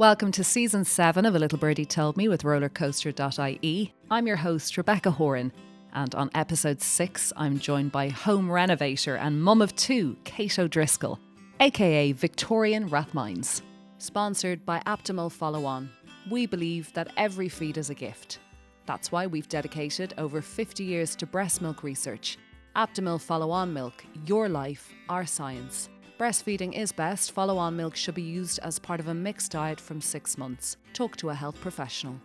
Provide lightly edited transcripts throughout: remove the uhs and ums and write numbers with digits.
Welcome to Season 7 of A Little Birdie Told Me with rollercoaster.ie. I'm your host, Rebecca Horan, and on episode 6, I'm joined by home renovator and mum of two, Kate O'Driscoll, aka Victorian Rathmines. Sponsored by Optimal Follow On. We believe that every feed is a gift. That's why we've dedicated over 50 years to breast milk research. Optimal Follow On milk, your life, our science. Breastfeeding is best. Follow On milk should be used as part of a mixed diet from 6 months. Talk to a health professional.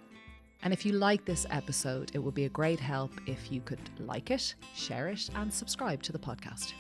And if you like this episode, it would be a great help if you could like it, share it, and subscribe to the podcast.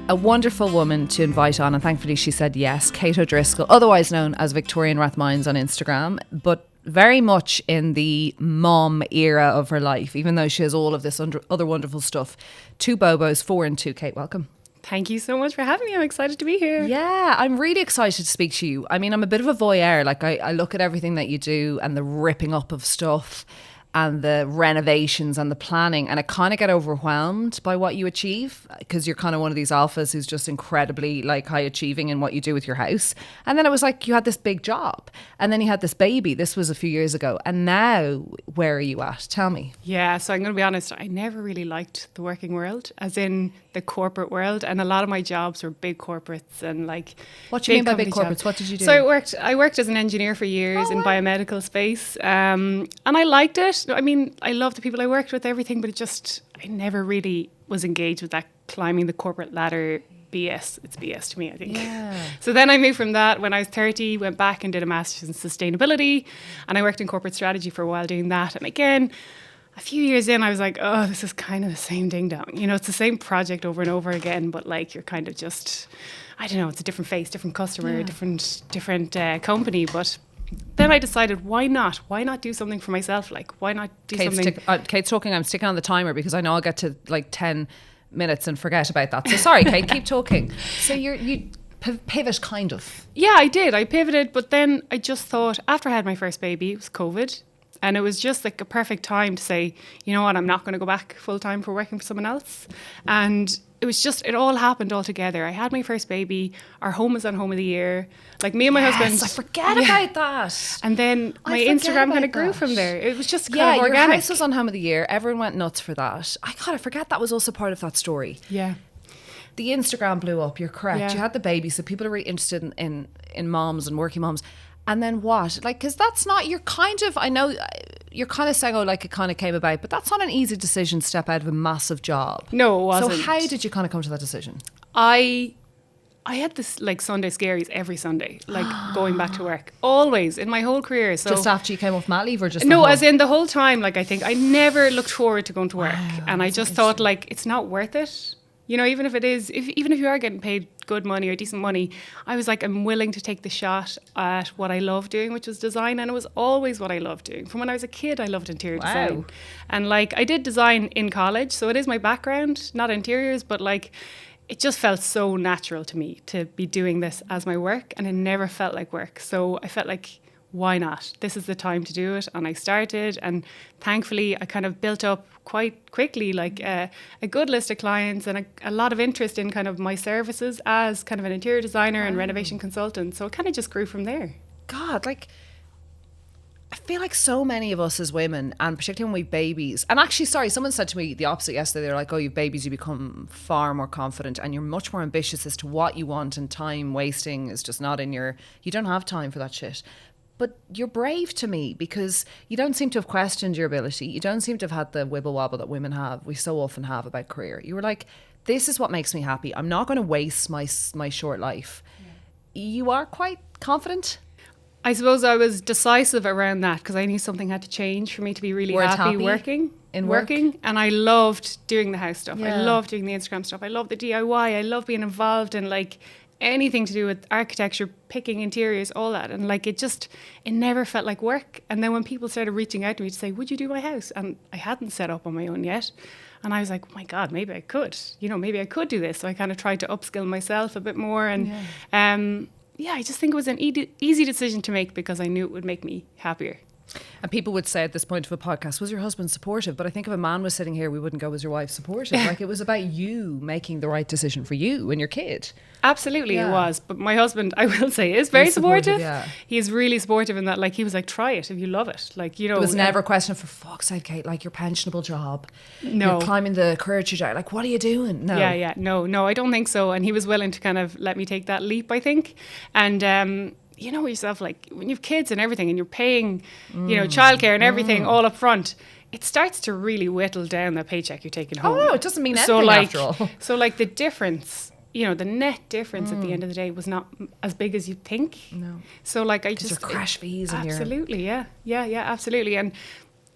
A wonderful woman to invite on, and thankfully she said yes, Kate O'Driscoll, otherwise known as Victorian Rathmines on Instagram, but very much in the mom era of her life, even though she has all of this other wonderful stuff. 2 Bobos, 4 and 2. Kate, welcome. Thank you so much for having me. I'm excited to be here. Yeah, I'm really excited to speak to you. I mean, I'm a bit of a voyeur. Like, I look at everything that you do and the ripping up of stuff and the renovations and the planning, and I kind of get overwhelmed by what you achieve because you're kind of one of these alphas who's just incredibly like high achieving in what you do with your house. And then it was like you had this big job and then you had this baby. This was a few years ago. And now where are you at? Tell me. Yeah, so I'm going to be honest, I never really liked the working world, as in the corporate world, and a lot of my jobs were big corporates and like. What do you mean by big corporates? Jobs. What did you do? So I worked as an engineer for years in biomedical space, and I liked it. I mean, I love the people I worked with, everything, but I never really was engaged with that climbing the corporate ladder BS. It's BS to me, I think. Yeah. So then I moved from that when I was 30, went back and did a master's in sustainability, and I worked in corporate strategy for a while doing that. And again, a few years in, I was like, oh, this is kind of the same ding dong. You know, it's the same project over and over again, but like you're kind of just, I don't know, it's a different face, different customer, different company, but then I decided, why not? Why not do something for myself? Like, why not do something? Kate's talking, I'm sticking on the timer because I know I'll get to like 10 minutes and forget about that. So sorry, Kate, keep talking. So you pivot kind of. Yeah, I did. I pivoted, but then I just thought, after I had my first baby, it was COVID. And it was just like a perfect time to say, you know what, I'm not going to go back full time for working for someone else. And it was just, it all happened all together. I had my first baby. Our home was on Home of the Year. Like me and my husband. I forget about that. And then my Instagram kind of grew from there. It was just kind of organic. Your house was on Home of the Year. Everyone went nuts for that. I forget that was also part of that story. Yeah. The Instagram blew up. You're correct. Yeah. You had the baby, so people are really interested in moms and working moms. And then what? Like, because that's not, I know you're kind of saying, oh, like it kind of came about, but that's not an easy decision to step out of a massive job. No, it wasn't. So how did you kind of come to that decision? I had this like Sunday scaries every Sunday, like going back to work, always in my whole career. So just after you came off mat leave or just no, as in the whole time. Like I think I never looked forward to going to work, and I just thought like it's not worth it. You know, even if it is, even if you are getting paid good money or decent money, I was like, I'm willing to take the shot at what I love doing, which was design. And it was always what I loved doing. From when I was a kid, I loved interior design. And like, I did design in college, so it is my background, not interiors, but like, it just felt so natural to me to be doing this as my work. And it never felt like work. So I felt like, why not? This is the time to do it. And I started, and thankfully I kind of built up quite quickly like a good list of clients and a lot of interest in kind of my services as kind of an interior designer and renovation consultant. So it kind of just grew from there. God, like I feel like so many of us as women, and particularly when we have babies, and actually, sorry, someone said to me the opposite yesterday. They're like, oh, you have babies, you become far more confident and you're much more ambitious as to what you want, and time wasting is just not in you don't have time for that shit. But you're brave to me because you don't seem to have questioned your ability. You don't seem to have had the wibble wobble that women have. We so often have about career. You were like, this is what makes me happy. I'm not going to waste my short life. Yeah. You are quite confident. I suppose I was decisive around that because I knew something had to change for me to be really happy working. And I loved doing the house stuff. Yeah. I loved doing the Instagram stuff. I loved the DIY. I loved being involved in like anything to do with architecture, picking interiors, all that. And like it never felt like work. And then when people started reaching out to me to say, would you do my house? And I hadn't set up on my own yet. And I was like, oh my God, maybe I could. You know, maybe I could do this. So I kind of tried to upskill myself a bit more. And I just think it was an easy decision to make because I knew it would make me happier. And people would say at this point of a podcast, was your husband supportive? But I think if a man was sitting here, we wouldn't go, was your wife supportive? Like, it was about you making the right decision for you and your kid. Absolutely, it was. But my husband, I will say, is very supportive. Yeah. He's really supportive in that. Like, he was like, try it if you love it. Like, you know. There was never a question, for fuck's sake, Kate, like your pensionable job. No. You're climbing the career trajectory. Like, what are you doing? No. Yeah. No, I don't think so. And he was willing to kind of let me take that leap, I think. And, you know yourself, like when you have kids and everything and you're paying, you know, childcare and everything all up front, it starts to really whittle down the paycheck you're taking home. Oh, no, it doesn't mean anything after all. So like the difference, you know, the net difference at the end of the day was not as big as you'd think. No. So like I just... your crash fees and absolutely, yeah, absolutely. And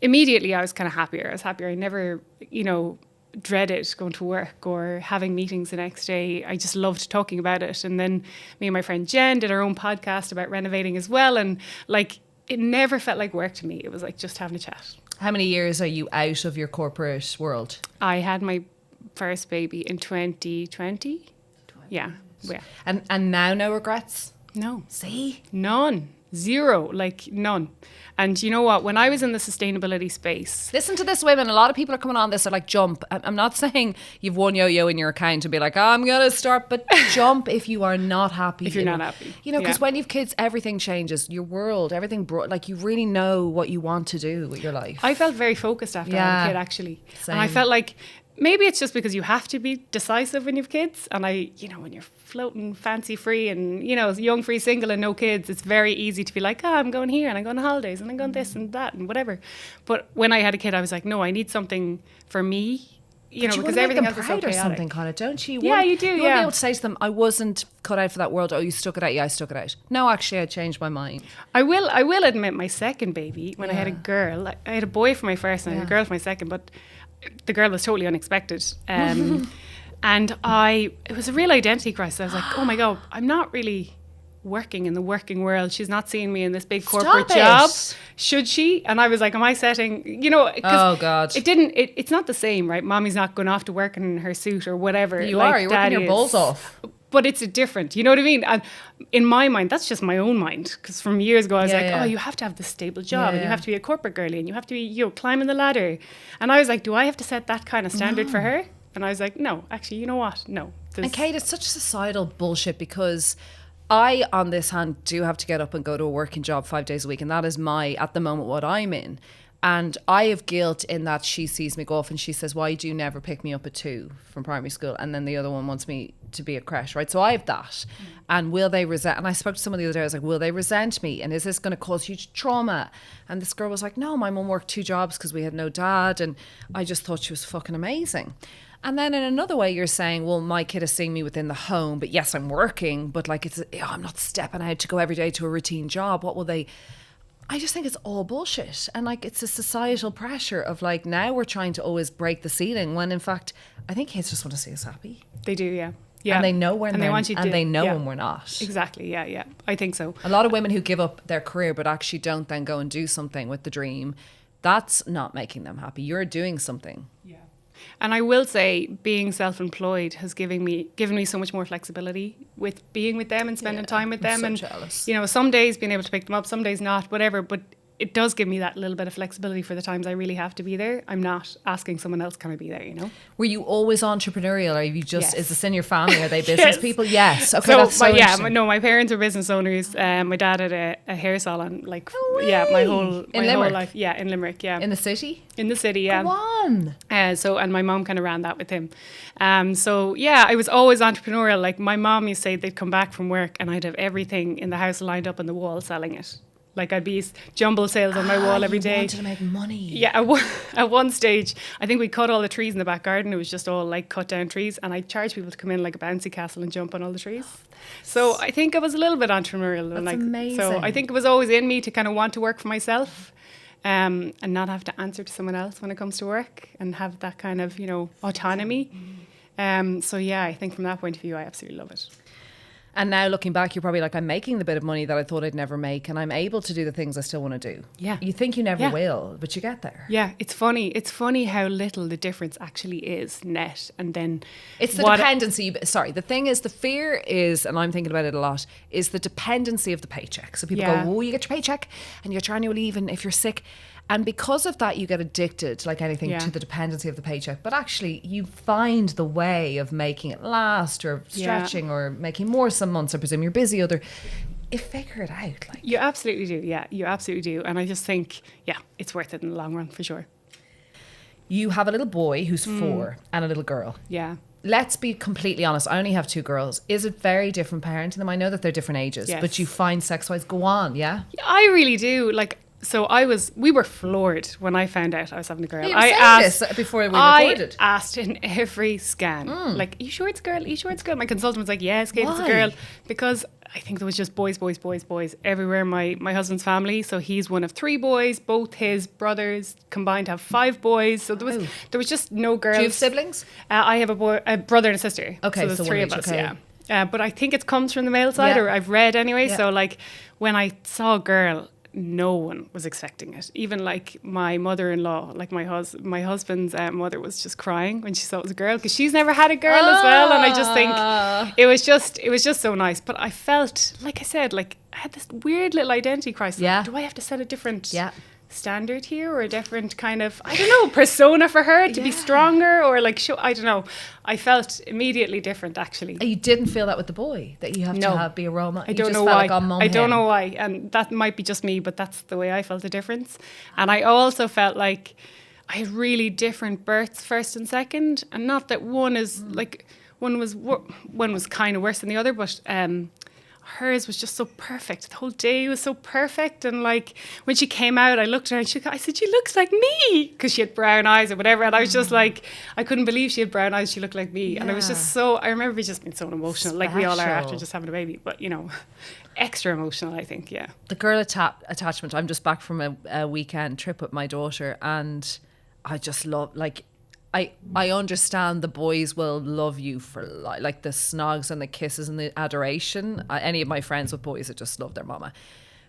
immediately I was kind of happier. I was happier. I never, you know, dreaded going to work or having meetings the next day. I just loved talking about it. And then me and my friend Jen did our own podcast about renovating as well. And like, it never felt like work to me. It was like just having a chat. How many years are you out of your corporate world? I had my first baby in 2020. Yeah. And now no regrets? No. See? None. Zero. Like none. And you know what? When I was in the sustainability space... Listen to this, women. A lot of people are coming on this. They're like, jump. I'm not saying you've one yo-yo in your account and be like, I'm going to start. But jump if you are not happy. If you're not happy. You know, because when you've kids, everything changes. Your world, everything. Like, you really know what you want to do with your life. I felt very focused after I had a kid, actually. Same. And I felt like... Maybe it's just because you have to be decisive when you have kids. And you know, when you're floating fancy free and, you know, young, free, single and no kids, it's very easy to be like, I'm going here and I'm going on holidays and I'm going this and that and whatever. But when I had a kid, I was like, no, I need something for me. You know, because everything else is so chaotic. Or something, kind of, don't you? Yeah, you do. You want to be able to say to them, I wasn't cut out for that world. Oh, you stuck it out. Yeah, I stuck it out. No, actually, I changed my mind. I will admit, my second baby, when I had a girl, I had a boy for my first and I had a girl for my second, but the girl was totally unexpected. And it was a real identity crisis. I was like, oh my God, I'm not really working in the working world. She's not seeing me in this big corporate job. Should she? And I was like, am I setting, you know, oh God. It's not the same, right? Mommy's not going off to work in her suit or whatever. You're working your balls off. But it's a different, you know what I mean? And in my mind, that's just my own mind. Because from years ago, I was oh, you have to have this stable job and you have to be a corporate girly and you have to be, you know, climbing the ladder. And I was like, do I have to set that kind of standard for her? And I was like, no, actually, you know what? No. And Kate, it's such societal bullshit because I, on this hand, do have to get up and go to a working job 5 days a week. And that is at the moment, what I'm in. And I have guilt in that she sees me go off and she says, why do you never pick me up at 2 from primary school? And then the other one wants me to be at creche, right? So I have that. And will they resent? And I spoke to someone the other day, I was like, will they resent me? And is this going to cause huge trauma? And this girl was like, no, my mum worked 2 jobs because we had no dad. And I just thought she was fucking amazing. And then in another way, you're saying, well, my kid is seeing me within the home, but yes, I'm working, but like, I'm not stepping out to go every day to a routine job. What will they... I just think it's all bullshit. And like, it's a societal pressure of like, now we're trying to always break the ceiling when in fact, I think kids just want to see us happy. They do, yeah. And they know when they want you to, and they know when we're not. Exactly, yeah. I think so. A lot of women who give up their career but actually don't then go and do something with the dream, that's not making them happy. You're doing something. Yeah. And I will say, being self-employed has given me so much more flexibility with being with them and spending time with them. I'm so jealous. You know, some days being able to pick them up, some days not, whatever. But it does give me that little bit of flexibility for the times I really have to be there. I'm not asking someone else, can I be there, you know? Were you always entrepreneurial? Or you just, is this in your family? Are they business Yes. people? Yes. Okay, that's so interesting. My parents are business owners. My dad had a hair salon, like, No my way. whole life. Yeah, in Limerick, yeah. In the city? In the city, yeah. Go on. And my mom kind of ran that with him. I was always entrepreneurial. Like my mom used to say they'd come back from work and I'd have everything in the house lined up on the wall selling it. Like I'd be jumble sales on my wall every day. You wanted to make money. Yeah, at one stage, I think we cut all the trees in the back garden. It was just all like cut down trees. And I charged people to come in like a bouncy castle and jump on all the trees. So I think I was a little bit entrepreneurial. That's amazing. So I think it was always in me to kind of want to work for myself. And not have to answer to someone else when it comes to work and have that kind of, you know, autonomy. I think from that point of view, I absolutely love it. And now looking back, you're probably like, I'm making the bit of money that I thought I'd never make, and I'm able to do the things I still want to do. Yeah. You think you never will, but you get there. Yeah, it's funny. It's funny how little the difference actually is net. And then it's the dependency. Sorry, the thing is, the fear is, and I'm thinking about it a lot, is the dependency of the paycheck. So people go, oh, you get your paycheck and you're trying to leave, and if you're sick. And because of that, you get addicted, like anything, to the dependency of the paycheck. But actually, you find the way of making it last, or stretching, or making more some months. I presume you're busy. You figure it out. Like, you absolutely do. Yeah, you absolutely do. And I just think, it's worth it in the long run for sure. You have a little boy who's 4 and a little girl. Yeah. Let's be completely honest. I only have 2 girls. Is it very different parenting them? I know that they're different ages, but you find sex-wise, go on, yeah? I really do. Like, so we were floored when I found out I was having a girl. You were saying this before we recorded. I asked in every scan, like, are you sure it's a girl? Are you sure it's a girl? My consultant was like, yes, Kate, it's a girl. Because I think there was just boys everywhere in my husband's family. So he's one of 3 boys. Both his brothers combined have 5 boys. So there was just no girls. Do you have siblings? I have a brother and a sister. Okay, so there's 3 of us, but I think it comes from the male side, or I've read anyway. So like when I saw a girl, no one was expecting it. Even like my mother-in-law, like my husband's mother was just crying when she saw it was a girl, because she's never had a girl as well. And I just think it was just so nice. But I felt, like I said, like I had this weird little identity crisis. Yeah. Do I have to set a different standard here, or a different kind of, I don't know, persona for her to be stronger, or like I don't know. I felt immediately different, actually. You didn't feel that with the boy, that you have to be a role model? I don't know why. I don't know why, and that might be just me, but that's the way I felt the difference. And I also felt like I had really different births, first and second, and not that one is like one was kind of worse than the other, but hers was just so perfect. The whole day was so perfect. And like when she came out, I looked at her and I said, she looks like me, because she had brown eyes or whatever. And I was just like, I couldn't believe she had brown eyes. She looked like me. Yeah. And I was just I remember just being so emotional, like we all are after just having a baby. But, extra emotional, I think, yeah. The girl attachment. I'm just back from a weekend trip with my daughter, and I just love, like, I understand the boys will love you for like the snogs and the kisses and the adoration. Any of my friends with boys that just love their mama.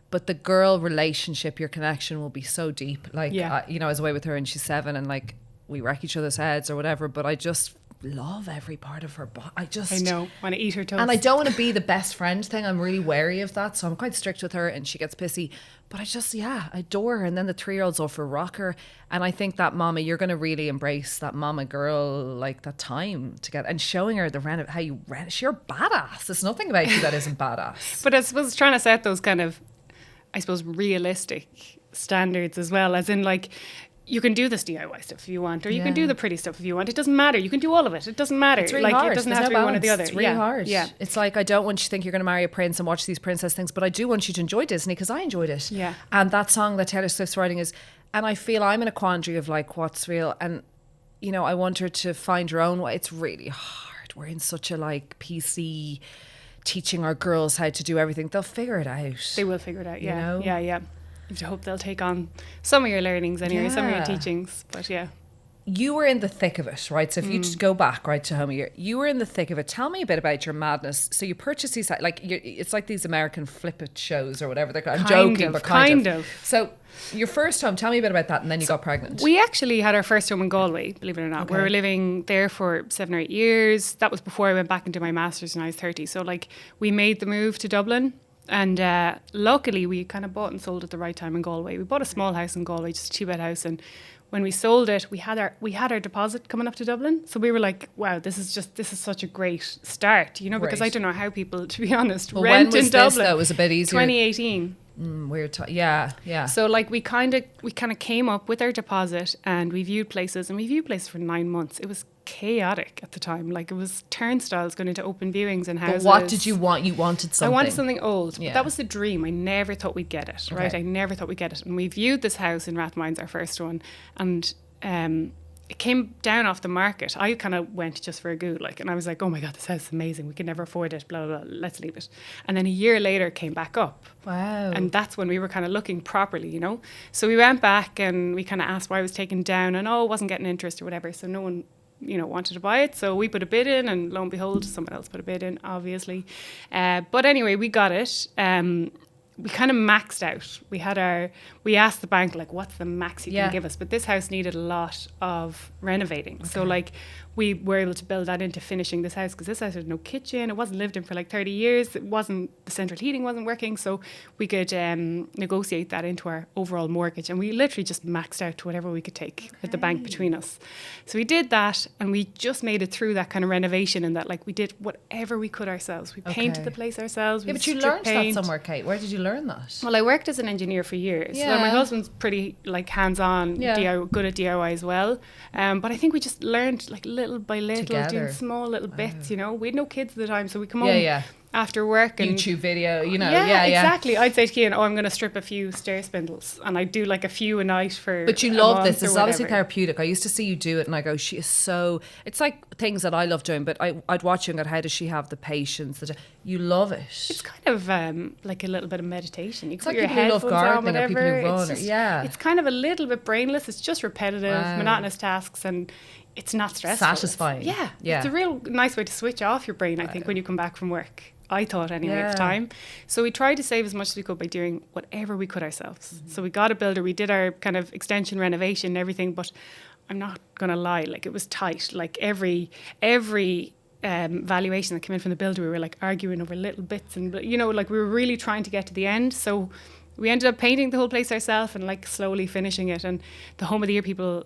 But the girl relationship, your connection will be so deep. Like, I was away with her and she's 7, and like we wreck each other's heads or whatever. But I just love every part of her body. I know, want to eat her toes. And I don't want to be the best friend thing. I'm really wary of that. So I'm quite strict with her, and she gets pissy. But I just, I adore her. And then the 3-year-old's off for rocker. And I think that mama, you're going to really embrace that mama girl, like that time together, and showing her how you rent. You're badass. There's nothing about you that isn't badass. But I suppose trying to set those kind of, realistic standards as well, as in like, you can do this DIY stuff if you want, or you can do the pretty stuff if you want. It doesn't matter. You can do all of it. It doesn't matter. It's really hard. It doesn't have to be one or the other. It's really hard. Yeah. It's like, I don't want you to think you're going to marry a prince and watch these princess things, but I do want you to enjoy Disney, because I enjoyed it. Yeah. And that song that Taylor Swift's writing is, and I feel I'm in a quandary of like, what's real? And, I want her to find her own way. It's really hard. We're in such a like PC teaching our girls how to do everything. They'll figure it out. They will figure it out. Yeah. Yeah. I hope they'll take on some of your learnings anyway, some of your teachings. But yeah. You were in the thick of it, right? So if you just go back, right, to home year, you were in the thick of it. Tell me a bit about your madness. So you purchased these, like, it's like these American flip-it shows or whatever they're called. I'm joking, but kind of. So your first home, tell me a bit about that, and then you got pregnant. We actually had our first home in Galway, believe it or not. Okay. We were living there for 7 or 8 years. That was before I went back into my master's when I was 30. So like we made the move to Dublin. And luckily, we kind of bought and sold at the right time in Galway. We bought a small house in Galway, just a 2-bed house, and when we sold it, we had our deposit coming up to Dublin. So we were like, "Wow, this is such a great start," because I don't know how people, to be honest, rent in Dublin. When was this? That was a bit easier. 2018. Weird. Yeah. So like we kind of came up with our deposit, and we viewed places, for 9 months. It was chaotic at the time. Like it was turnstiles going into open viewings and houses. But what did you want? You wanted something. I wanted something old. Yeah. But that was the dream. I never thought we'd get it. Right. I never thought we'd get it. And we viewed this house in Rathmines, our first one, and it came down off the market. I kind of went just for a go, and I was like, oh my God, this house is amazing. We can never afford it, blah, blah, blah. Let's leave it. And then a year later it came back up. Wow. And that's when we were kind of looking properly, So we went back and we kind of asked why it was taken down, and it wasn't getting interest or whatever. So no one wanted to buy it. So we put a bid in, and lo and behold, someone else put a bid in, obviously. But anyway, we got it. We kind of maxed out. We asked the bank, like, what's the max you can give us? But this house needed a lot of renovating. Okay. So like we were able to build that into finishing this house, because this house had no kitchen. It wasn't lived in for like 30 years. The central heating wasn't working. So we could negotiate that into our overall mortgage. And we literally just maxed out to whatever we could take at the bank between us. So we did that, and we just made it through that kind of renovation, and that like we did whatever we could ourselves. We painted the place ourselves. Yeah, but you learned that somewhere, Kate. Where did you learn that? Well, I worked as an engineer for years. Yeah. So my husband's pretty like hands-on, good at DIY as well. But I think we just learned like little by little, doing small little bits. We had no kids at the time, so we come home after work and YouTube video, exactly. I'd say to Cian, I'm going to strip a few stair spindles, and I'd do like a few a night for. But you love this. It's obviously therapeutic. I used to see you do it, and I go, she is so. It's like things that I love doing, but I'd watch you and go, how does she have the patience? You love it. It's kind of like a little bit of meditation. You it's like your people who love gardening or people who run. It's kind of a little bit brainless. It's just repetitive, monotonous tasks, and it's not stressful. Satisfying. Yeah. It's a real nice way to switch off your brain, I think, when you come back from work. I thought anyway at the time. So we tried to save as much as we could by doing whatever we could ourselves. Mm-hmm. So we got a builder, we did our kind of extension renovation and everything, but I'm not going to lie, like it was tight. Like every valuation that came in from the builder, we were like arguing over little bits, and like we were really trying to get to the end. So we ended up painting the whole place ourselves and like slowly finishing it. And the Home of the Year people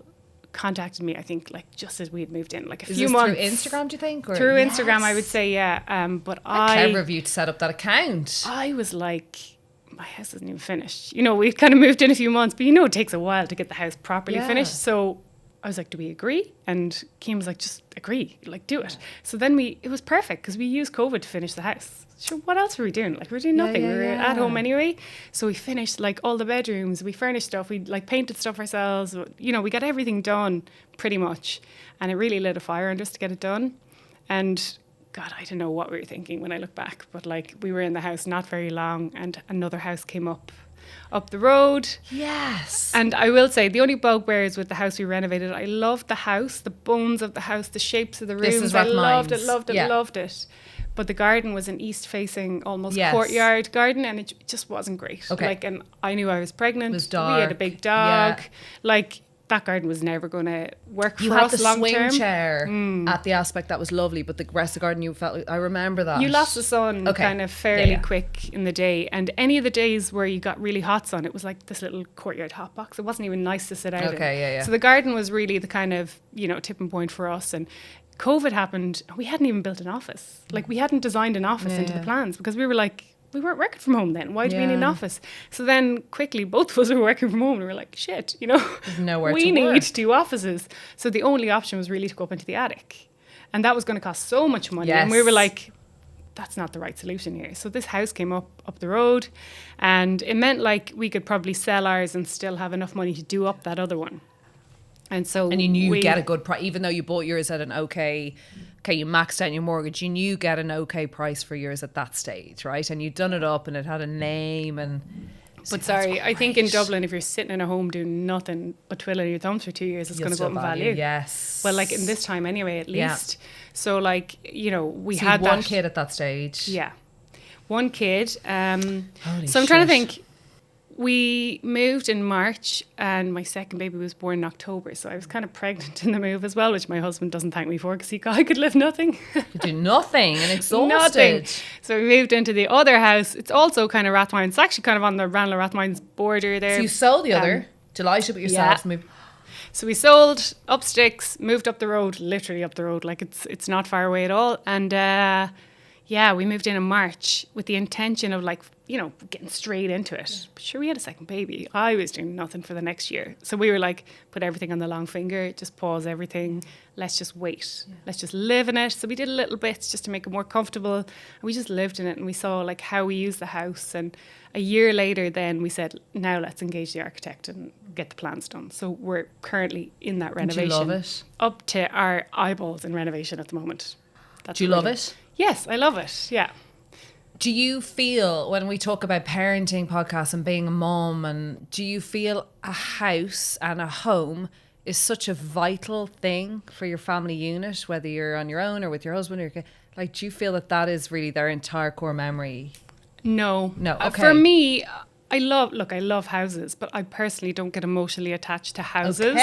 contacted me, I think, like just as we had moved in, like a few months. Through Instagram, do you think? Or? Through Instagram, I would say, yeah. But clever of you to set up that account. I was like, my house isn't even finished. We've kind of moved in a few months, but it takes a while to get the house properly finished. So I was like, do we agree? And Kim was like, just agree, like do it. So then it was perfect, because we used COVID to finish the house. Sure, what else were we doing? Like we were doing nothing. We were at home anyway. So we finished like all the bedrooms. We furnished stuff. We like painted stuff ourselves. We got everything done pretty much. And it really lit a fire under us to get it done. And God, I don't know what we were thinking when I look back. But like we were in the house not very long, and another house came up the road. Yes. And I will say, the only bugbear is with the house we renovated. I loved the house, the bones of the house, the shapes of the rooms. I loved it. But the garden was an east-facing, almost courtyard garden, and it just wasn't great. Okay. Like, and I knew I was pregnant. It was dark. We had a big dog. Yeah. Like, that garden was never going to work for us long term. You had the swing chair at the aspect that was lovely, but the rest of the garden, you felt. I remember that. You lost the sun kind of fairly quick in the day, and any of the days where you got really hot sun, it was like this little courtyard hot box. It wasn't even nice to sit out in. So the garden was really the kind of tipping point for us. And COVID happened, and we hadn't even built an office. Like we hadn't designed an office into the plans, because we were like, we weren't working from home then. Why do we need an office? So then quickly, both of us were working from home, and we were like, shit, we need 2 offices. So the only option was really to go up into the attic. And that was going to cost so much money. Yes. And we were like, that's not the right solution here. So this house came up the road, and it meant like we could probably sell ours and still have enough money to do up that other one. And you knew you'd get a good price, even though you bought yours at an okay, you maxed out your mortgage, you knew you'd get an okay price for yours at that stage, right? And you'd done it up, and it had a name. But sorry, I think in Dublin, if you're sitting in a home doing nothing but twiddling your thumbs for 2 years, it's going to go up in value. Yes. Well, like in this time anyway, at least. Yeah. So like, we had one kid at that stage. Yeah. One kid. Holy so I'm trying to think. We moved in March, and my second baby was born in October. So I was kind of pregnant in the move as well, which my husband doesn't thank me for, because I could live nothing. You do nothing and exhausted. Nothing. So we moved into the other house. It's also kind of Rathmines. It's actually kind of on the Ranelagh-Rathmines border there. So you sold the other, delighted with yourselves. Yeah. So we sold up sticks, moved up the road, literally up the road. Like it's not far away at all. And we moved in March with the intention of getting straight into it. But sure, we had a second baby. I was doing nothing for the next year. So we were like, put everything on the long finger, just pause everything. Let's just wait. Yeah. Let's just live in it. So we did a little bits just to make it more comfortable. And we just lived in it, and we saw like how we use the house. And a year later then we said, now let's engage the architect and get the plans done. So we're currently in that renovation. Do you love it? Up to our eyeballs in renovation at the moment. Do you love it? Yes, I love it. Yeah. Do you feel, when we talk about parenting podcasts and being a mom, and do you feel a house and a home is such a vital thing for your family unit, whether you're on your own or with your husband or your kid. Like, do you feel that that is really their entire core memory? No. Okay. For me, I love houses, but I personally don't get emotionally attached to houses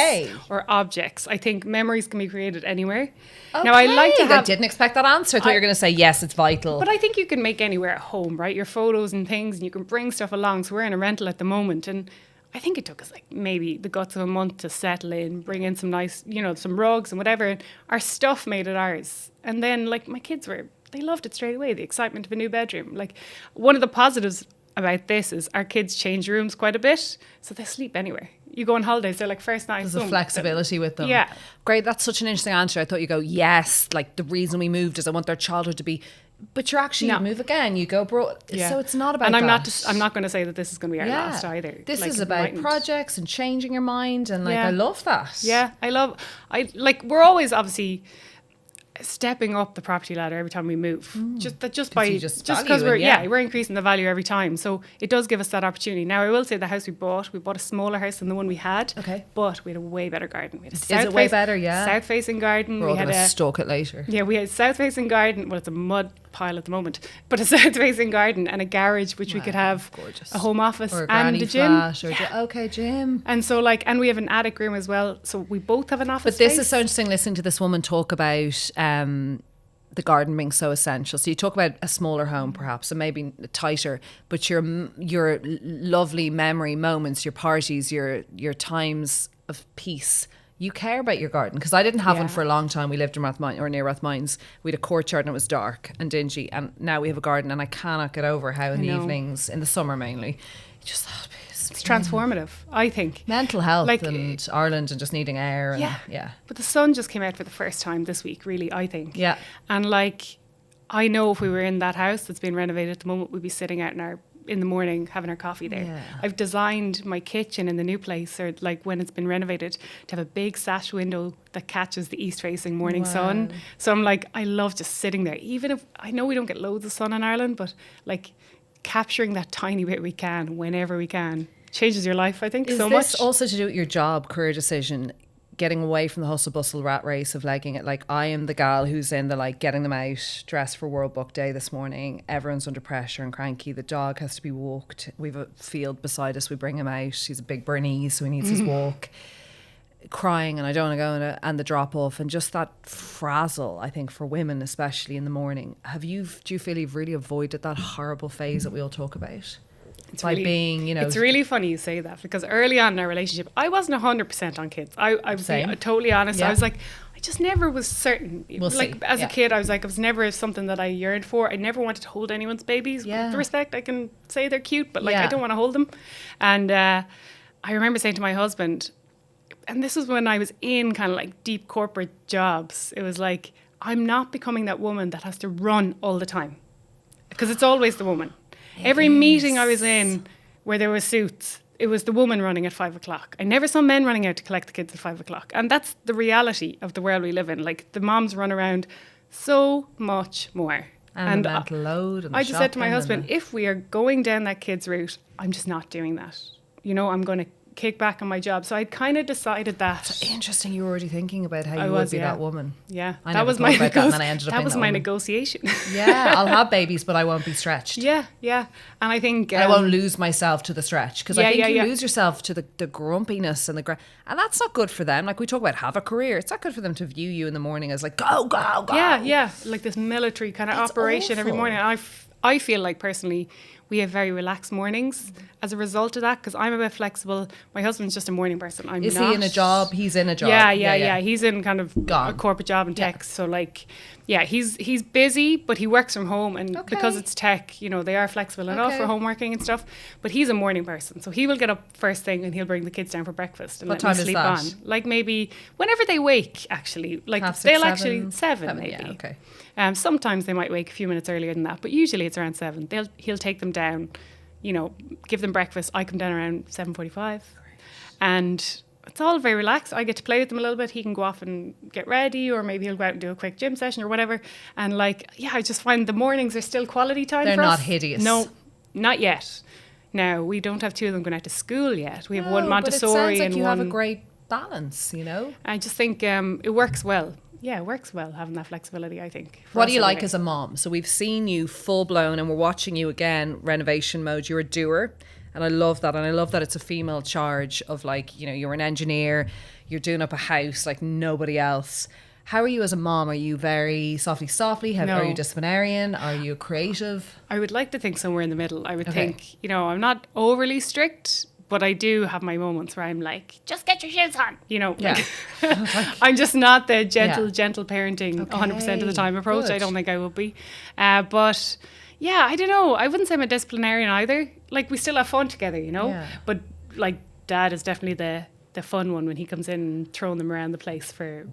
or objects. I think memories can be created anywhere. Okay. Now, I like to have... I didn't expect that answer. I thought you were going to say, yes, it's vital. But I think you can make anywhere at home, right? Your photos and things, and you can bring stuff along. So we're in a rental at the moment, and I think it took us like maybe the guts of a month to settle in, bring in some nice, some rugs and whatever. And our stuff made it ours. And then like my kids they loved it straight away, the excitement of a new bedroom. Like one of the positives about this is our kids change rooms quite a bit. So they sleep anywhere. You go on holidays, they're like first night. There's a flexibility with them. Yeah. Great. That's such an interesting answer. I thought you'd go, yes, like the reason we moved is I want their childhood to be... But you're actually, you move again, you go abroad. Yeah. So it's not about I'm that. I'm not going to say that this is going to be our last either. This is about projects and changing your mind. And I love that. Yeah, we're always obviously stepping up the property ladder every time we move. Just because we're increasing the value every time. So it does give us that opportunity. Now I will say the house we bought a smaller house than the one we had. Okay. But we had a way better garden. We had Is it way better? Yeah. South facing garden. We're all going to stalk it later. Yeah, we had south facing garden. Well, it's a mud pile at the moment, but a south facing garden and a garage which we could have a home office or and a gym. Gym. And so and we have an attic room as well. So we both have an office. But this is so interesting listening to this woman talk about the garden being so essential. So you talk about a smaller home perhaps and maybe tighter, but your lovely memory moments, your parties, your times of peace, you care about your garden. Because I didn't have one for a long time. We lived in Rathmines or near Rathmines. We had a courtyard and it was dark and dingy, and now we have a garden, and I cannot get over how in the evenings, in the summer mainly, just it's transformative, I think. Mental health and Ireland and just needing air. And, But the sun just came out for the first time this week, really, I think. Yeah. And I know if we were in that house that's been renovated at the moment, we'd be sitting out in the morning having our coffee there. Yeah. I've designed my kitchen in the new place, or when it's been renovated, to have a big sash window that catches the east facing morning sun. So I'm I love just sitting there, even if I know we don't get loads of sun in Ireland, but capturing that tiny bit we can whenever we can changes your life, I think, so much. Is this also to do with your job, career decision, getting away from the hustle bustle rat race of legging it? I am the gal who's in the getting them out, dressed for World Book Day this morning. Everyone's under pressure and cranky. The dog has to be walked. We've a field beside us. We bring him out. He's a big Bernese, so he needs his walk. Crying, and I don't want to go and the drop off, and just that frazzle, I think, for women, especially in the morning. Do you feel you've really avoided that horrible phase that we all talk about? It's really funny you say that, because early on in our relationship, I wasn't 100% on kids. I was totally honest. Yeah. I was I just never was certain. As a kid, I was never something that I yearned for. I never wanted to hold anyone's babies. Yeah. With respect, I can say they're cute, but I don't want to hold them. And I remember saying to my husband, and this was when I was in kind of deep corporate jobs, it was I'm not becoming that woman that has to run all the time, because it's always the woman. Every meeting I was in where there were suits, it was the woman running at 5 o'clock. I never saw men running out to collect the kids at 5 o'clock. And that's the reality of the world we live in. The moms run around so much more. And the mental load. And I just said to my husband, if we are going down that kid's route, I'm just not doing that. I'm going to kick back on my job. So I'd kind of decided that. That's interesting. You were already thinking about how you would be that woman. Yeah. That was my negotiation. Yeah. I'll have babies, but I won't be stretched. Yeah. Yeah. And I think... I won't lose myself to the stretch, because I think you lose yourself to the grumpiness and and that's not good for them. We talk about have a career. It's not good for them to view you in the morning as go, go, go. Yeah. Yeah. This military kind of operation awful. Every morning. I feel personally, we have very relaxed mornings as a result of that, because I'm a bit flexible. My husband's just a morning person. Is he in a job? He's in a job. Yeah. He's in kind of a corporate job in tech. So he's busy, but he works from home, and because it's tech, they are flexible enough for home working and stuff. But he's a morning person, so he will get up first thing and he'll bring the kids down for breakfast and what let time me sleep is that? on. Maybe whenever they wake, actually. They'll actually 7 maybe. Yeah, okay. Sometimes they might wake a few minutes earlier than that, but usually it's around 7. He'll take them down, give them breakfast. I come down around 7:45, and it's all very relaxed. I get to play with them a little bit. He can go off and get ready, or maybe he'll go out and do a quick gym session or whatever. And I just find the mornings are still quality time for us. They're not hideous. No, not yet. Now, we don't have 2 of them going out to school yet. We have one Montessori, but it sounds and you one... have a great balance, you know? I just think it works well. Yeah, it works well having that flexibility, I think. What do you like as a mom? So we've seen you full blown and we're watching you again, renovation mode. You're a doer. And I love that. And I love that it's a female charge of like, you know, you're an engineer, you're doing up a house like nobody else. How are you as a mom? Are you very softly? No. Are you disciplinarian? Are you creative? I would like to think somewhere in the middle. I would think, you know, I'm not overly strict, but I do have my moments where I'm like, just get your shoes on. You know, Yeah. I'm just not the gentle parenting Okay, 100% of the time approach. good. I don't think I will be. But yeah, I don't know. I wouldn't say I'm a disciplinarian either. Like, we still have fun together, you know? Yeah. But like, Dad is definitely the fun one when he comes in and throwing them around the place for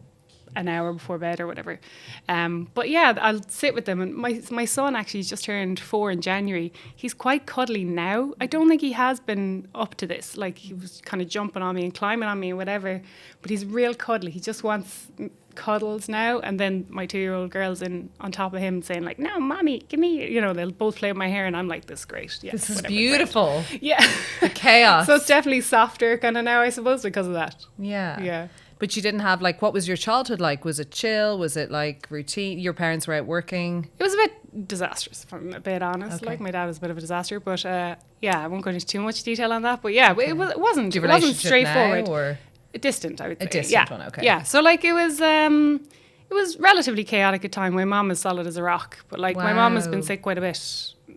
an hour before bed or whatever. But yeah, I'll sit with them. And my son actually just turned 4 in January. He's quite cuddly now. I don't think he has been up to this. Like, he was kind of jumping on me and climbing on me and whatever. But he's real cuddly. He just wants cuddles now. And then my 2-year-old girl's in on top of him saying like, no, mommy, give me, you know, they'll both play with my hair. And I'm like, this is great. Yeah, This is whatever, beautiful. great. Yeah. The chaos. So it's definitely softer kind of now, I suppose, because of that. Yeah. Yeah. But you didn't have like, what was your childhood like? Was it chill? Was it like routine? Your parents were out working? It was a bit disastrous, if I'm a bit honest. Okay. Like, my dad was a bit of a disaster, but yeah, I won't go into too much detail on that. But yeah, it wasn't. Do you It have a wasn't relationship straightforward. now, or Distant, I would say. a distant yeah. one? Okay. Yeah. So like, it was relatively chaotic at time. My mom is solid as a rock, but like, my mom has been Wow. sick quite a bit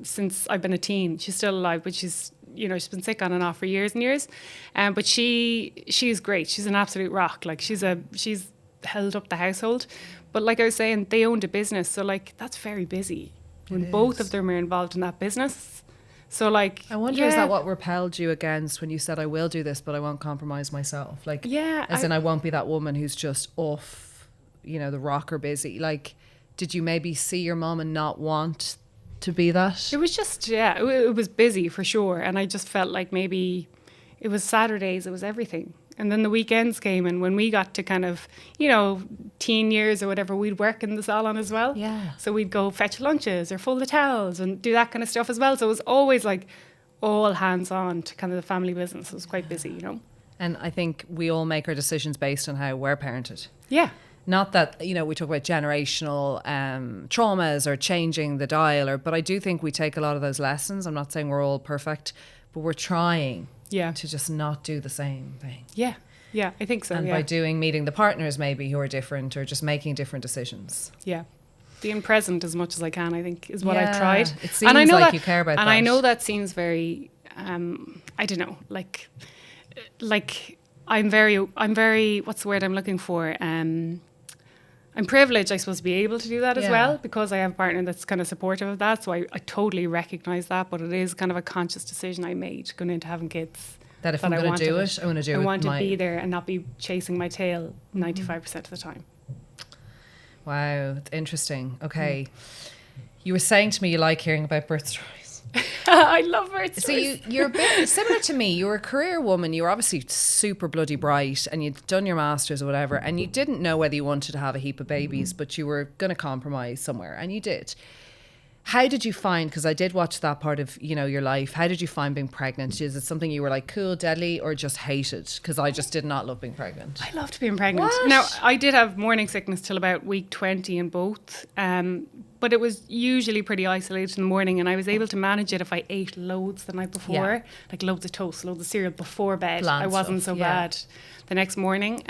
since I've been a teen. She's still alive, but she's been sick on and off for years and years. But she's great. She's an absolute rock. Like, she's held up the household. But like I was saying, they owned a business, so like, that's very busy when both of them are involved in that business. So like, I wonder, is that what repelled you against when you said, I will do this, but I won't compromise myself? Like, Yeah, as in I won't be that woman who's just off, you know, the rocker busy. Like, did you maybe see your mom and not want to be that? It was just, it was busy for sure. And I just felt like maybe it was Saturdays, it was everything. And then the weekends came, and when we got to kind of, you know, teen years or whatever, we'd work in the salon as well. Yeah. So we'd go fetch lunches or fold the towels and do that kind of stuff as well. So it was always like all hands on to kind of the family business. It was quite busy, you know. And I think we all make our decisions based on how we're parented. Yeah. Not that, you know, we talk about generational traumas or changing the dial, but I do think we take a lot of those lessons. I'm not saying we're all perfect, but we're trying to just not do the same thing. Yeah. Yeah, I think so. And by meeting the partners maybe who are different, or just making different decisions. Yeah. Being present as much as I can, I think, is what I've Yeah, tried. it seems like you care about that. And I know that seems very, I don't know, like I'm very, what's the word I'm looking for? I'm privileged, I suppose, to be able to do that as well, because I have a partner that's kind of supportive of that. So I totally recognise that, but it is kind of a conscious decision I made going into having kids. That if I'm going to do it, I want to do it. I want to be there and not be chasing my tail 95% of the time. Wow, it's interesting. Okay. You were saying to me you like hearing about birth stories. I love birth So stories. you're a bit similar to me. You were a career woman. You were obviously super bloody bright, and you'd done your masters or whatever, and you didn't know whether you wanted to have a heap of babies, but you were going to compromise somewhere, and you did. How did you find, because I did watch that part of, you know, your life, how did you find being pregnant? Is it something you were like, cool, deadly, or just hated? Because I just did not love being pregnant. I loved being pregnant. What? Now, I did have morning sickness till about week 20 in both. But it was usually pretty isolated in the morning, and I was able to manage it if I ate loads the night before, like loads of toast, loads of cereal before bed. Bland I wasn't stuff, so bad the next morning.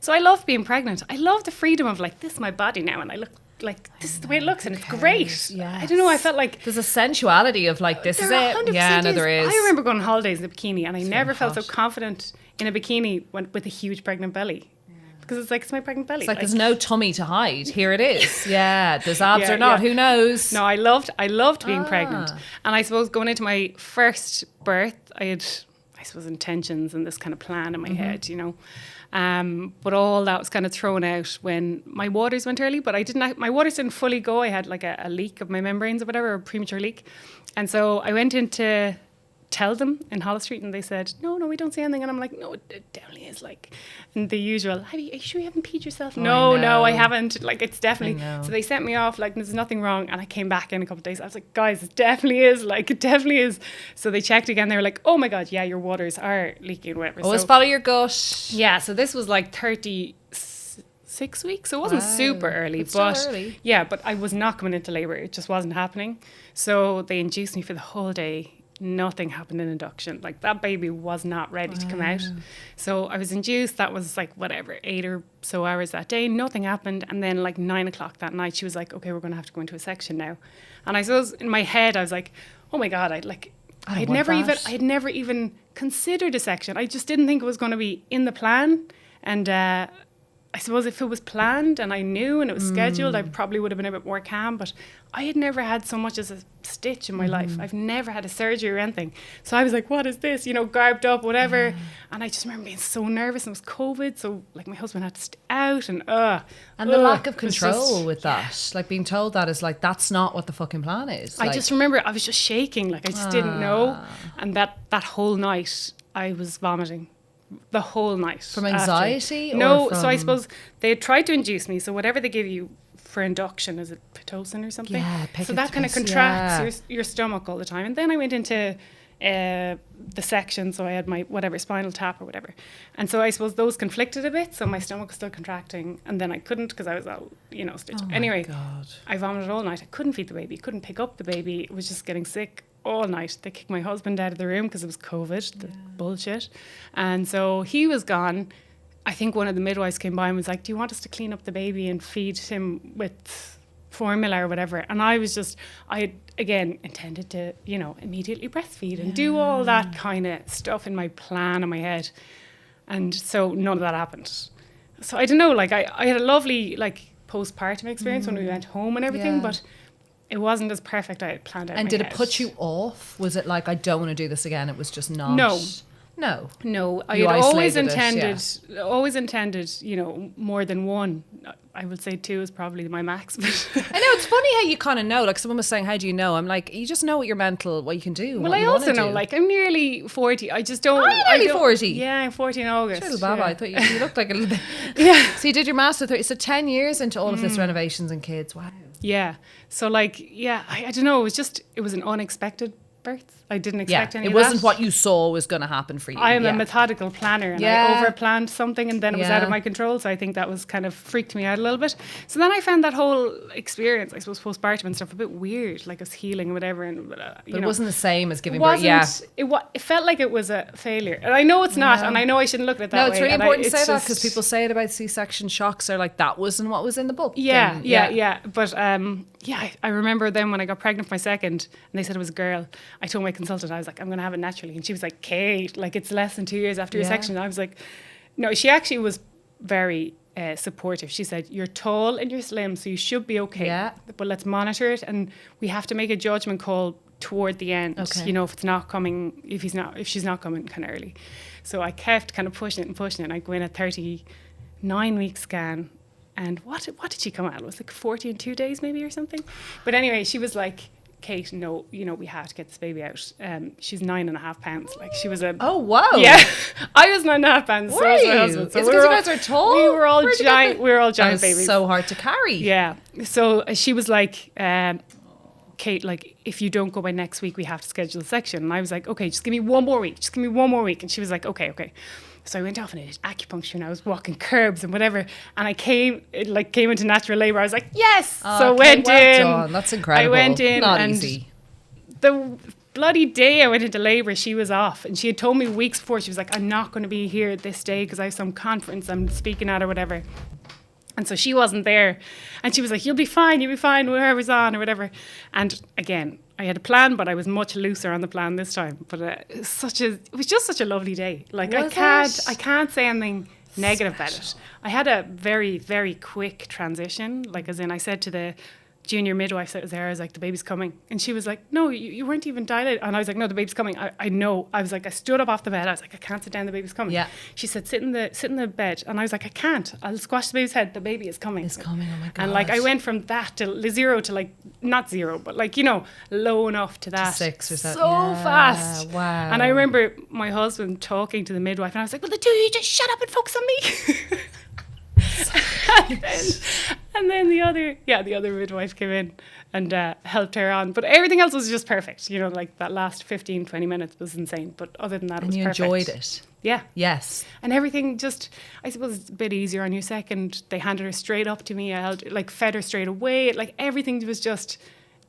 So I loved being pregnant. I love the freedom of like, this is my body now, and I look like, this is the way it looks, and it's great. Yes. I don't know, I felt like There's a sensuality of like, this is there it. 100% Yeah, no, there is. I remember going on holidays in a bikini, and I never felt so hot. confident in a bikini with a huge pregnant belly. Because it's like, it's my pregnant belly. It's like there's no tummy to hide. Here it is. Yeah, there's abs Yeah, or not. yeah. Who knows? No, I loved being pregnant. And I suppose going into my first birth, I had, I suppose, intentions and this kind of plan in my head, you know. But all that was kind of thrown out when my waters went early, but my waters didn't fully go. I had like a leak of my membranes or whatever, a premature leak. And so I went into tell them in Hollis Street, and they said, no, we don't see anything. And I'm like, no, it definitely is, like, and the usual, are you sure you haven't peed yourself? No, I haven't. Like, it's definitely. So they sent me off, like, there's nothing wrong. And I came back in a couple of days. I was like, guys, it definitely is. Like, it definitely is. So they checked again. They were like, oh my God, yeah, your waters are leaking, whatever. Always follow your gut. Yeah. So this was like 36 weeks. So it wasn't super early, but early. Yeah, but I was not coming into labor. It just wasn't happening. So they induced me for the whole day. Nothing happened in induction. Like, that baby was not ready to come out. So I was induced. That was like, whatever, 8 or so hours that day. Nothing happened. And then like 9 o'clock that night, she was like, okay, we're going to have to go into a section now. And I suppose in my head, I was like, oh my God, I had never even considered a section. I just didn't think it was going to be in the plan. And I suppose if it was planned and I knew and it was scheduled, I probably would have been a bit more calm. But I had never had so much as a stitch in my life. I've never had a surgery or anything. So I was like, what is this? You know, garbed up, whatever. And I just remember being so nervous. And it was COVID. So like my husband had to stay out and the lack of control with that. Like, being told that is like, that's not what the fucking plan is. I just remember I was just shaking. Like, I just didn't know. And that whole night I was vomiting. The whole night. From anxiety? No, so I suppose they had tried to induce me. So whatever they give you for induction, is it Pitocin or something? Yeah, so that kind of contracts your stomach all the time. And then I went into the section, so I had my whatever spinal tap or whatever. And so I suppose those conflicted a bit. So my stomach was still contracting, and then I couldn't because I was all, stitched. Anyway, I vomited all night. I couldn't feed the baby, couldn't pick up the baby. It was just getting sick all night. They kicked my husband out of the room because it was COVID, the bullshit. And so he was gone. I think one of the midwives came by and was like, do you want us to clean up the baby and feed him with formula or whatever? And I had again intended to, immediately breastfeed and do all that kind of stuff in my plan in my head. And so none of that happened. So I don't know, like I had a lovely like postpartum experience when we went home and everything, but it wasn't as perfect I had planned out. And did it put you off? Was it like, I don't want to do this again? It was just not. No. I had always intended, more than one. I would say 2 is probably my max. But I know, it's funny how you kind of know. Like, someone was saying, how do you know? I'm like, you just know what you can do. Well, I also know, like, I'm nearly 40. I just don't. Are you nearly 40? Yeah, I'm 40 in August. Sure, Baba, I thought you looked like a little bit. Yeah. So you did your master 30. So 10 years into all of this renovations and kids. Wow. Yeah. So like, I don't know. It was an unexpected birth. I didn't expect any of that. It wasn't what you saw was going to happen for you. I am a methodical planner, and I over-planned something, and then it was out of my control. So I think that was kind of freaked me out a little bit. So then I found that whole experience, I suppose, postpartum and stuff, a bit weird, like us healing and whatever. And but it wasn't the same as giving birth. It felt like it was a failure, and I know it's not, and I know I shouldn't look at it that way. No, it's really important to say that, because people say it about C-section shocks. They're like, that wasn't what was in the book. Yeah. But I remember then when I got pregnant for my second, and they said it was a girl. I told my consultant, I was like, I'm going to have it naturally. And she was like, Kate, like, it's less than 2 years after your section. And I was like, no, she actually was very supportive. She said, you're tall and you're slim, so you should be okay. Yeah. But let's monitor it. And we have to make a judgment call toward the end, if it's not coming, if she's not coming kind of early. So I kept kind of pushing it. And I go in at 39-week scan. And what did she come out? It was like 40 in 2 days maybe or something. But anyway, she was like, Kate, no, we have to get this baby out. She's 9.5 pounds. Like, she was a... Oh, wow. Yeah. I was 9.5 pounds. So was my husband. So it's because you guys are tall? We were all giant. We were all giant babies. So hard to carry. Yeah. So she was like, Kate, like, if you don't go by next week, we have to schedule a section. And I was like, okay, just give me one more week. And she was like, okay. So I went off and I did acupuncture, and I was walking curbs and whatever. And I came into natural labour. I was like, yes. So I went in. Done. That's incredible. I went in. Not and easy. The bloody day I went into labour, she was off. And she had told me weeks before, she was like, I'm not going to be here this day because I have some conference I'm speaking at or whatever. And so she wasn't there. And she was like, you'll be fine, whoever's on or whatever. And again, I had a plan, but I was much looser on the plan this time. But it was just such a lovely day. Like, I can't say anything negative about it. I had a very, very quick transition. Like, as in, I said to the junior midwife that was there. I was like, the baby's coming. And she was like, no, you weren't even dilated. And I was like, no, the baby's coming. I know. I was like, I stood up off the bed. I was like, I can't sit down. The baby's coming. Yeah. She said, sit in the bed. And I was like, I can't. I'll squash the baby's head. The baby is coming. It's coming. Oh my God. And like, I went from that to 0 to like, not 0, but like, you know, low enough to that. To 6 or so. So fast. Wow. And I remember my husband talking to the midwife and I was like, well, the two of you just shut up and focus on me. and then the other midwife came in and helped her on, but everything else was just perfect, you know, like that last 15-20 minutes was insane, but other than that, it was perfect. And you enjoyed it? Yeah. Yes. And everything just, I suppose, a bit easier on your second. They handed her straight up to me. I fed her straight away. Like everything was just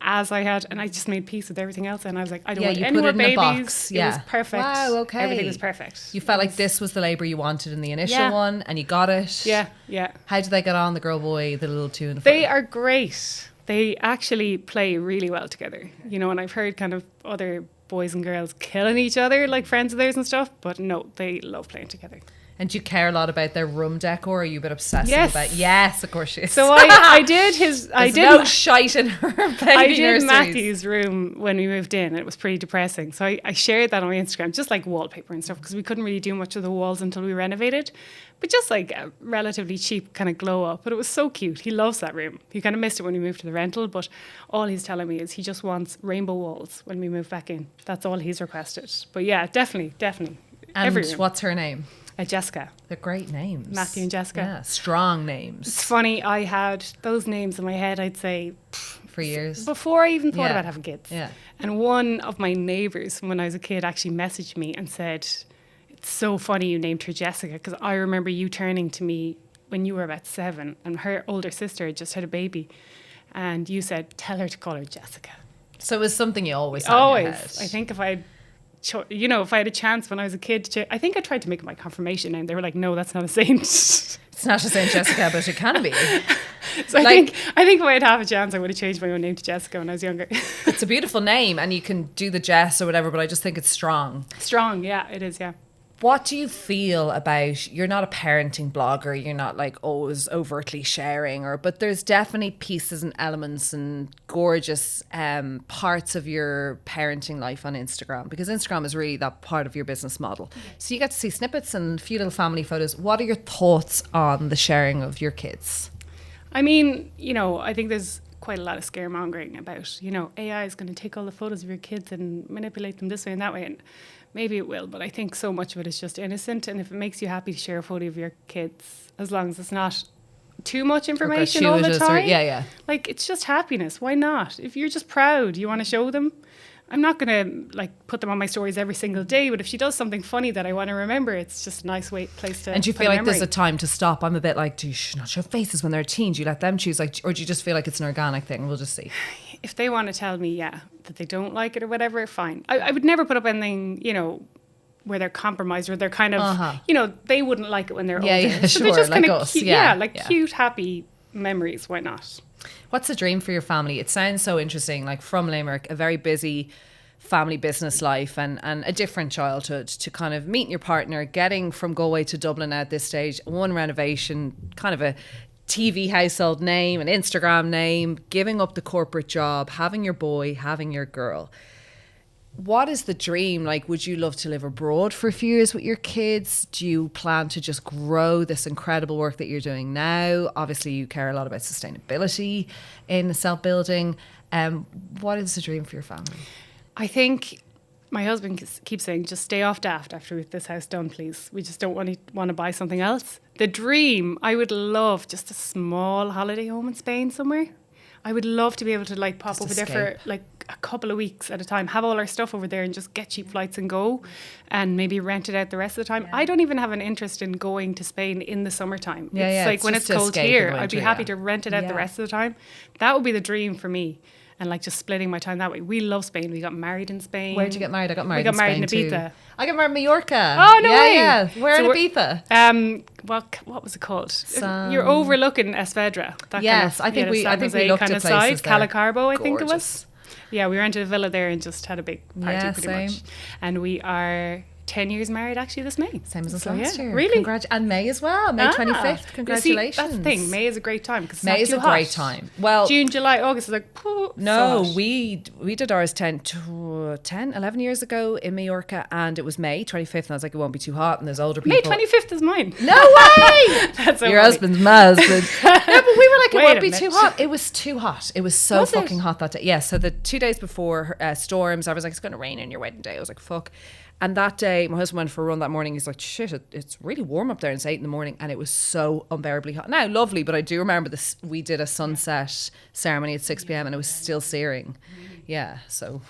as I had, and I just made peace with everything else. And I was like, I don't want any more babies. Box. Yeah. It was perfect. Wow, okay. Everything was perfect. You felt like this was the labour you wanted in the initial one, and you got it. Yeah, yeah. How did they get on, the girl, boy, the little two in the They are great. They actually play really well together. You know, and I've heard kind of other boys and girls killing each other, like friends of theirs and stuff, but no, they love playing together. And do you care a lot about their room decor? Are you a bit obsessive about? Yes, of course she is. So I did his. I did no shite in her baby I did nurseries. Matthew's room when we moved in. It was pretty depressing. So I shared that on my Instagram, just like wallpaper and stuff, because we couldn't really do much of the walls until we renovated. But just like a relatively cheap kind of glow up. But it was so cute. He loves that room. He kind of missed it when we moved to the rental, but all he's telling me is he just wants rainbow walls when we move back in. That's all he's requested. But yeah, definitely. And what's her name? Jessica. They're great names. Matthew and Jessica. Yeah, strong names. It's funny, I had those names in my head, I'd say, for years. Before I even thought about having kids. Yeah. And one of my neighbours when I was a kid actually messaged me and said, it's so funny you named her Jessica, because I remember you turning to me when you were about 7 and her older sister had just had a baby. And you said, tell her to call her Jessica. So it was something you always had in your head. I think if I had a chance when I was a kid, I think I tried to make it my confirmation name. They were like, no, that's not a saint. It's not a Saint Jessica, but it can be. So I think if I had half a chance, I would have changed my own name to Jessica when I was younger. It's a beautiful name and you can do the Jess or whatever, but I just think it's strong. Strong, yeah, it is, yeah. What do you feel about, you're not a parenting blogger, you're not like always overtly sharing, but there's definitely pieces and elements and gorgeous parts of your parenting life on Instagram, because Instagram is really that part of your business model. So you get to see snippets and a few little family photos. What are your thoughts on the sharing of your kids? I mean, you know, I think there's quite a lot of scaremongering about, you know, AI is going to take all the photos of your kids and manipulate them this way and that way. And maybe it will, but I think so much of it is just innocent. And if it makes you happy to share a photo of your kids, as long as it's not too much information all the time, like it's just happiness. Why not? If you're just proud, you want to show them. I'm not going to like put them on my stories every single day, but if she does something funny that I want to remember, it's just a nice place to. And do you feel like there's a time to stop? I'm a bit like, do you not show faces when they're a teen? Do you let them choose, like, or do you just feel like it's an organic thing? We'll just see. If they want to tell me, that they don't like it or whatever, fine. I would never put up anything, you know, where they're compromised or they're kind of, you know, they wouldn't like it when they're older. Yeah, so sure, they're just like kind of us. Cute, happy memories. Why not? What's the dream for your family? It sounds so interesting, like from Limerick, a very busy family business life and a different childhood, to kind of meeting your partner, getting from Galway to Dublin at this stage, one renovation, kind of a TV household name, an Instagram name, giving up the corporate job, having your boy, having your girl. What is the dream? Like, would you love to live abroad for a few years with your kids? Do you plan to just grow this incredible work that you're doing now? Obviously, you care a lot about sustainability in self-building. What is the dream for your family? I think my husband keeps saying, just stay off daft after this house done, please. We just don't want to buy something else. The dream, I would love just a small holiday home in Spain somewhere. I would love to be able to like pop just over escape. There for like a couple of weeks at a time, have all our stuff over there and just get cheap flights and go, and maybe rent it out the rest of the time. I don't even have an interest in going to Spain in the summertime. It's like when it's cold here, I'd be happy to rent it out the rest of the time. That would be the dream for me. And like just splitting my time that way. We love Spain. We got married in Spain. Where'd you get married? I got married in Spain too. Ibiza. I got married in Mallorca. Oh, no way. Yeah. Where in Ibiza? What was it called? You're overlooking Esvedra. Yes, I think we looked at places there. Calacarbo, I think it was. Yeah, we rented a villa there and just had a big party pretty much. And we are 10 years married actually this May. Same as us So, last yeah, year. really? And May as well. May 25th. Congratulations. See, that's the thing. May is a great time because May is a great time. Well, June, July, August is like, no, so hot. we did ours 11 years ago in Mallorca, and it was May 25th, and I was like, it won't be too hot, and there's older May people. 25th is mine. No way! That's so Your funny. husband's my husband. No, but we were like, it Wait won't a be minute. too hot. It was too hot. It was so Was it? fucking hot that day. Yeah, so the 2 days before storms, I was like, it's going to rain on your wedding day. I was like, fuck. And that day, my husband went for a run that morning. He's like, shit, it's really warm up there. And it's 8 in the morning. And it was so unbearably hot. Now, lovely, but I do remember this. We did a sunset ceremony at 6 p.m. and it was still searing. Yeah, so.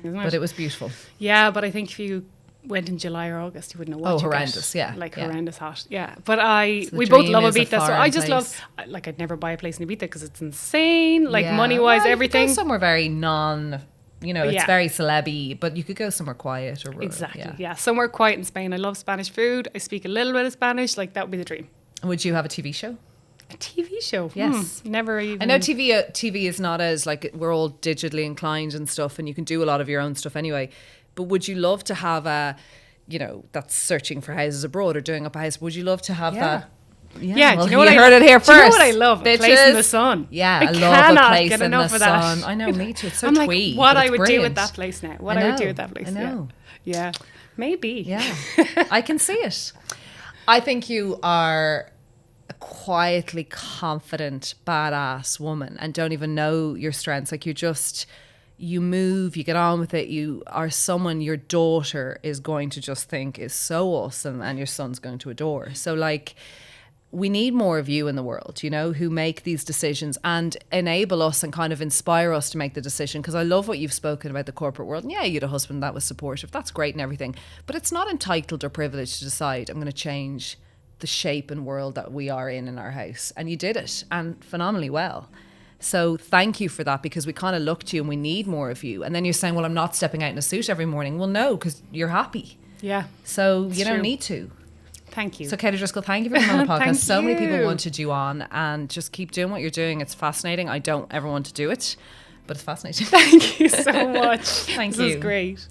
Isn't But it was beautiful. Yeah, but I think if you went in July or August, you wouldn't know what Oh, you'd horrendous, get. yeah, Like yeah. horrendous hot. Yeah, but the we both dream love is a Ibiza, so foreign I just place. love, like I'd never buy a place in Ibiza because it's insane, like Yeah. money-wise, Well, you could everything. go somewhere very it's Yeah. very celeb-y, but you could go somewhere quiet or rural. Exactly, Yeah. yeah. Somewhere quiet in Spain. I love Spanish food. I speak a little bit of Spanish. Like, that would be the dream. Would you have a TV show? A TV show? Yes. Never even. I know TV is not as, like, we're all digitally inclined and stuff, and you can do a lot of your own stuff anyway. But would you love to have that's searching for houses abroad or doing up a house? Would you love to have that? Yeah, well, do you know what heard it here do you know first. what I love? A place in the sun. Yeah, I love cannot a place get in the enough of that. sun. I know, me too. It's so I'm twee. like, what but I it's would do brilliant. with that place now. What I I would do know, with that place. I know. Yeah. Maybe. Yeah, I can see it. I think you are a quietly confident, badass woman and don't even know your strengths. Like, you move, you get on with it. You are someone your daughter is going to just think is so awesome and your son's going to adore. So, like, we need more of you in the world, who make these decisions and enable us and kind of inspire us to make the decision. Because I love what you've spoken about the corporate world. And yeah, you had a husband that was supportive. That's great and everything. But it's not entitled or privileged to decide, I'm going to change the shape and world that we are in our house. And you did it, and phenomenally well. So thank you for that, because we kind of look to you and we need more of you. And then you're saying, well, I'm not stepping out in a suit every morning. Well, no, because you're happy. Yeah. So It's you don't true. need to. Thank you. So Katie Driscoll, thank you for coming on the podcast. Thank So many people you. wanted you on, and just keep doing what you're doing. It's fascinating. I don't ever want to do it, but it's fascinating. Thank you so much. Thank This you. is great.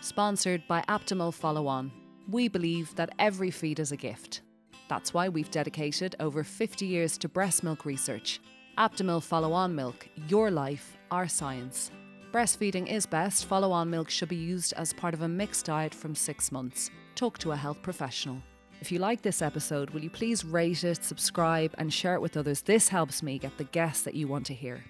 Sponsored by Aptimal Follow On. We believe that every feed is a gift. That's why we've dedicated over 50 years to breast milk research. Aptimal Follow On milk, your life, our science. Breastfeeding is best. Follow On milk should be used as part of a mixed diet from 6 months. Talk to a health professional. If you like this episode, will you please rate it, subscribe, and share it with others? This helps me get the guests that you want to hear.